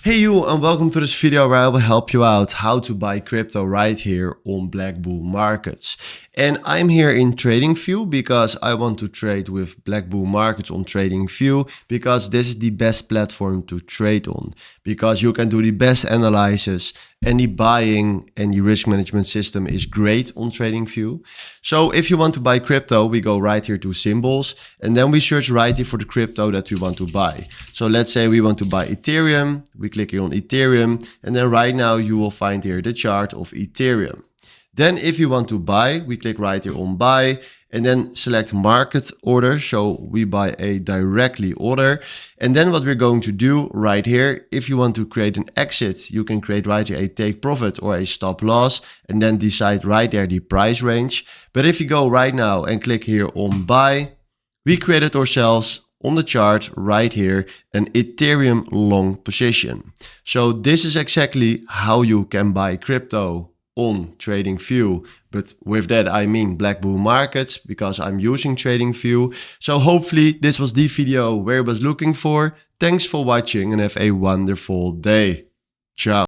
Hey you, and welcome to this video where I will help you out how to buy crypto right here on BlackBull Markets. And I'm here in TradingView because I want to trade with BlackBull Markets on TradingView because this is the best platform to trade on, because you can do the best analysis and the buying and the risk management system is great on TradingView. So if you want to buy crypto, we go right here to symbols and then we search right here for the crypto that we want to buy. So let's say we want to buy Ethereum. We click here on Ethereum and then right now you will find here the chart of Ethereum. Then if you want to buy, we click right here on buy and then select market order. So we buy a directly order. And then what we're going to do right here, if you want to create an exit, you can create right here a take profit or a stop loss and then decide right there the price range. But if you go right now and click here on buy, we created ourselves on the chart right here an Ethereum long position. So this is exactly how you can buy crypto on TradingView, but with that I mean BlackBull Markets because I'm using TradingView. So hopefully this was the video where I was looking for. Thanks for watching and have a wonderful day. Ciao.